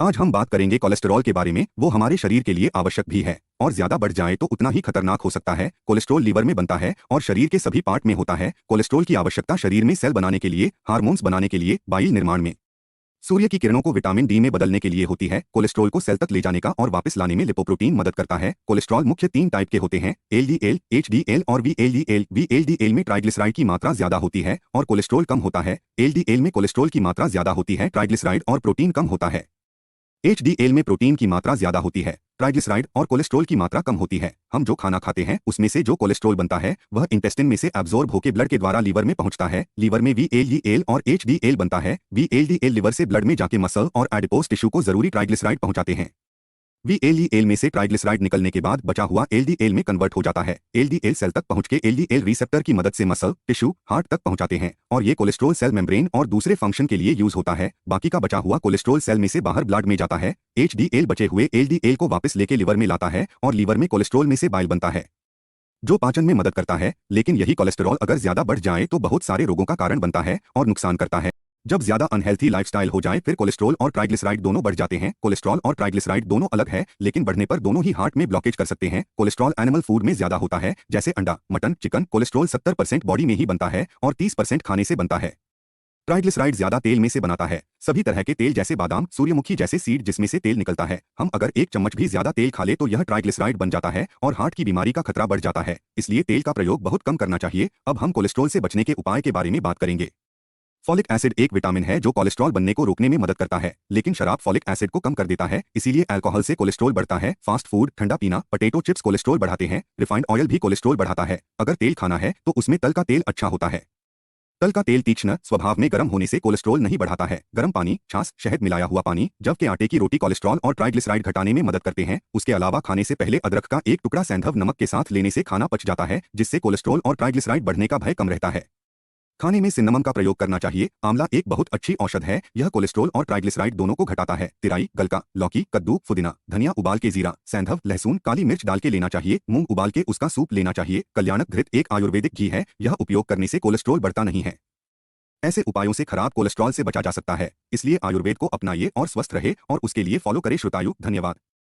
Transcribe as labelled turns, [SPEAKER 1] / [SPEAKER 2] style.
[SPEAKER 1] आज हम बात करेंगे कोलेस्टेरॉल के बारे में। वो हमारे शरीर के लिए आवश्यक भी है और ज्यादा बढ़ जाए तो उतना ही खतरनाक हो सकता है। कोलेस्ट्रॉल लीवर में बनता है और शरीर के सभी पार्ट में होता है। कोलेस्ट्रॉल की आवश्यकता शरीर में सेल बनाने के लिए, हार्मोन्स बनाने के लिए, बाइल निर्माण में, सूर्य की किरणों को विटामिन डी में बदलने के लिए होती है। कोलेस्ट्रॉल को सेल तक ले जाने का और वापस लाने में लिपोप्रोटीन मदद करता है। कोलेस्ट्रॉल मुख्य 3 टाइप के होते हैं: एलडीएल, एचडीएल और वीएलडीएल। वीएलडीएल में ट्राइग्लिसराइड की मात्रा ज्यादा होती है और कोलेस्ट्रॉल कम होता है। एलडीएल में कोलेस्ट्रॉल की मात्रा ज्यादा होती है, ट्राइग्लिसराइड और प्रोटीन कम होता है। एचडीएल में प्रोटीन की मात्रा ज्यादा होती है, ट्राइग्लिसराइड और कोलेस्ट्रॉल की मात्रा कम होती है। हम जो खाना खाते हैं उसमें से जो कोलेस्ट्रॉल बनता है वह इंटेस्टिन में से एब्जॉर्ब होकर ब्लड के द्वारा लीवर में पहुंचता है। लीवर में वीएलडीएल और एचडीएल बनता है। वीएलडीएल लीवर से ब्लड में जाके मसल और एडिपोज टिश्यू को जरूरी ट्राइग्लिसराइड पहुंचाते हैं। वीएलडीएल में से ट्राइग्लिसराइड निकलने के बाद बचा हुआ एलडीएल में कन्वर्ट हो जाता है। एलडीएल सेल तक पहुंच के एलडीएल रिसेप्टर की मदद से मसल, टिश्यू, हार्ट तक पहुंचाते हैं और ये कोलेस्ट्रॉल सेल मेम्ब्रेन और दूसरे फंक्शन के लिए यूज होता है। बाकी का बचा हुआ कोलेस्ट्रॉल सेल में से बाहर ब्लड में जाता है। एचडीएल बचे हुए एलडीएल को वापस लेके लिवर में लाता है और लीवर में कोलेस्ट्रॉल में से बाइल बनता है जो पाचन में मदद करता है। लेकिन यही कोलेस्टेरॉल अगर ज्यादा बढ़ जाए तो बहुत सारे रोगों का कारण बनता है और नुकसान करता है। जब ज्यादा अनहेल्थी लाइफस्टाइल हो जाए फिर कोलेस्ट्रॉल और ट्राइग्लिसराइड दोनों बढ़ जाते हैं। कोलेस्ट्रॉल और ट्राइग्लिसराइड दोनों अलग है लेकिन बढ़ने पर दोनों ही हार्ट में ब्लॉकेज कर सकते हैं। कोलेस्ट्रॉल एनिमल फूड में ज्यादा होता है जैसे अंडा, मटन, चिकन। कोलेस्ट्रॉल 70% बॉडी में ही बनता है और 30% खाने से बनता है। ट्राइग्लिसराइड ज्यादा तेल में से बनाता है, सभी तरह के तेल जैसे बादाम, सूर्यमुखी जैसे सीड जिसमें से तेल निकलता है। हम अगर 1 चम्मच भी ज्यादा तेल खा ले तो यह ट्राइग्लिसराइड बन जाता है और हार्ट की बीमारी का खतरा बढ़ जाता है। इसलिए तेल का प्रयोग बहुत कम करना चाहिए। अब हम कोलेस्ट्रॉल से बचने के उपाय के बारे में बात करेंगे। फॉलिक एसिड एक विटामिन है जो कोलेस्ट्रॉल बनने को रोकने में मदद करता है, लेकिन शराब फॉलिक एसिड को कम कर देता है, इसीलिए अल्कोहल से कोलेस्ट्रॉल बढ़ता है। फास्ट फूड, ठंडा पीना, पोटैटो चिप्स कोलेस्ट्रॉल बढ़ाते हैं। रिफाइंड ऑयल भी कोलेस्ट्रॉल बढ़ाता है। अगर तेल खाना है तो उसमें तल का तेल अच्छा होता है। तल का तेल तीक्ष्ण स्वभाव में गर्म होने से कोलेस्ट्रॉल नहीं बढ़ाता है। गर्म पानी, छाछ, शहद मिलाया हुआ पानी, जव के आटे की रोटी कोलेस्ट्रॉल और ट्राइग्लिसराइड घटाने में मदद करते हैं। उसके अलावा खाने से पहले अदरक का एक टुकड़ा सैंधव नमक के साथ लेने से खाना पच जाता है, जिससे कोलेस्ट्रॉल और ट्राइग्लिसराइड बढ़ने का भय कम रहता है। खाने में सिन्नमन का प्रयोग करना चाहिए। आंवला एक बहुत अच्छी औषध है, यह कोलेस्ट्रॉल और ट्राइग्लिसराइड दोनों को घटाता है। तिराई, गलका, लौकी, कद्दू, पुदीना, धनिया उबाल के जीरा, सैंधव, लहसुन, काली मिर्च डाल के लेना चाहिए। मूंग उबाल के उसका सूप लेना चाहिए। कल्याणक घृत एक आयुर्वेदिक घी है, यह उपयोग करने से कोलेस्ट्रॉल बढ़ता नहीं है। ऐसे उपायों से खराब कोलेस्ट्रॉल से बचा जा सकता है, इसलिए आयुर्वेद को अपनाइए और स्वस्थ रहे और उसके लिए फॉलो करे। श्रोतायु, धन्यवाद।